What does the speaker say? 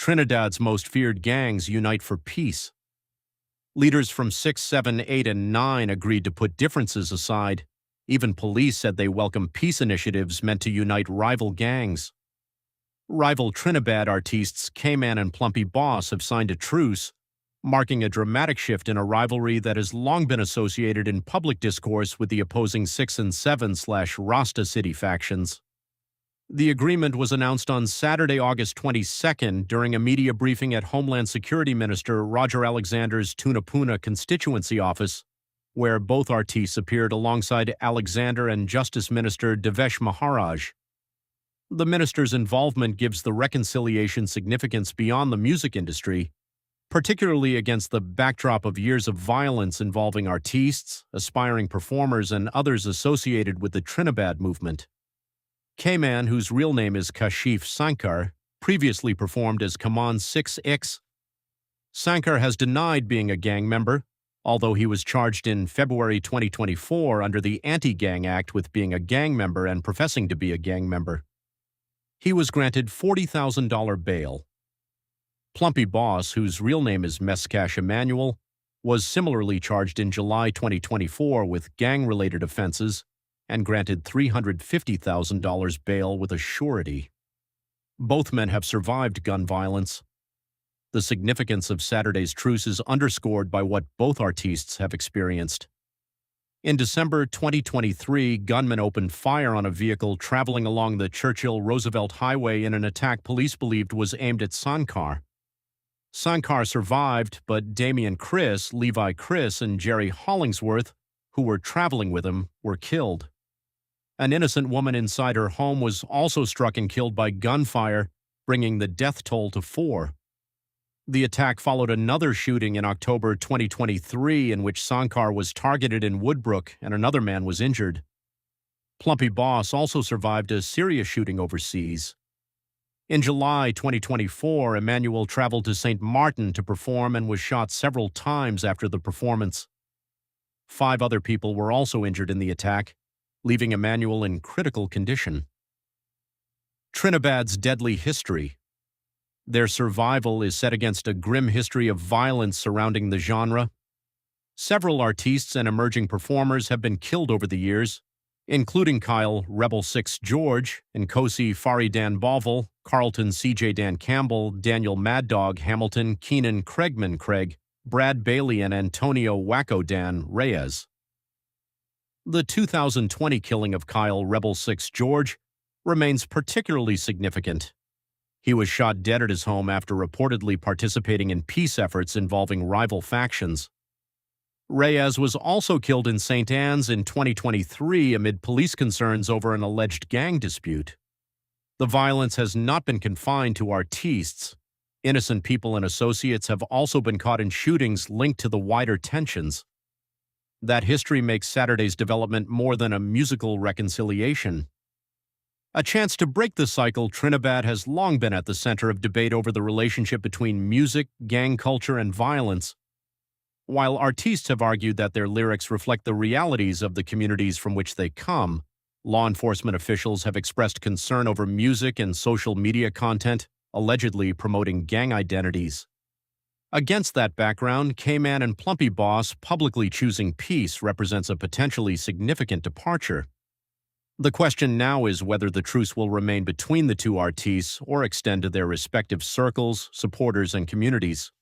Trinidad's most feared gangs unite for peace. Leaders from 6, 7, 8, and 9 agreed to put differences aside. Even police said they welcome peace initiatives meant to unite rival gangs. Rival Trinidad artists K-Man and Plumpy Boss have signed a truce, marking a dramatic shift in a rivalry that has long been associated in public discourse with the opposing 6 and 7/Rasta City factions. The agreement was announced on Saturday, August 22nd, during a media briefing at Homeland Security Minister Roger Alexander's Tunapuna constituency office, where both artists appeared alongside Alexander and Justice Minister Devesh Maharaj. The minister's involvement gives the reconciliation significance beyond the music industry, particularly against the backdrop of years of violence involving artists, aspiring performers, and others associated with the Trinidad movement. K-Man, whose real name is Kashif Sankar, previously performed as Kaman 6X. Sankar has denied being a gang member, although he was charged in February 2024 under the Anti-Gang Act with being a gang member and professing to be a gang member. He was granted $40,000 bail. Plumpy Boss, whose real name is Meskash Emmanuel, was similarly charged in July 2024 with gang-related offenses and granted $350,000 bail with a surety. Both men have survived gun violence. The significance of Saturday's truce is underscored by what both artists have experienced. In December 2023, gunmen opened fire on a vehicle traveling along the Churchill-Roosevelt Highway in an attack police believed was aimed at Sankar. Sankar survived, but Damian Chris, Levi Chris, and Jerry Hollingsworth, who were traveling with him, were killed. An innocent woman inside her home was also struck and killed by gunfire, bringing the death toll to 4. The attack followed another shooting in October 2023 in which Sankar was targeted in Woodbrook and another man was injured. Plumpy Boss also survived a serious shooting overseas. In July 2024, Emmanuel traveled to St. Martin to perform and was shot several times after the performance. 5 other people were also injured in the attack, leaving Emmanuel in critical condition. Trinidad's deadly history. Their survival is set against a grim history of violence surrounding the genre. Several artists and emerging performers have been killed over the years, including Kyle Rebel 6 George, Nkosi Fari Dan Bovel, Carlton CJ Dan Campbell, Daniel Mad Dog Hamilton, Keenan Craigman Craig, Brad Bailey, and Antonio Wacko Dan Reyes. The 2020 killing of Kyle Rebel 6 George remains particularly significant. He was shot dead at his home after reportedly participating in peace efforts involving rival factions. Reyes was also killed in St. Anne's in 2023 amid police concerns over an alleged gang dispute. The violence has not been confined to artists. Innocent people and associates have also been caught in shootings linked to the wider tensions. That history makes Saturday's development more than a musical reconciliation. A chance to break the cycle, Trinidad has long been at the center of debate over the relationship between music, gang culture, and violence. While artists have argued that their lyrics reflect the realities of the communities from which they come, law enforcement officials have expressed concern over music and social media content allegedly promoting gang identities. Against that background, K-Man and Plumpy Boss publicly choosing peace represents a potentially significant departure. The question now is whether the truce will remain between the two artists or extend to their respective circles, supporters, and communities.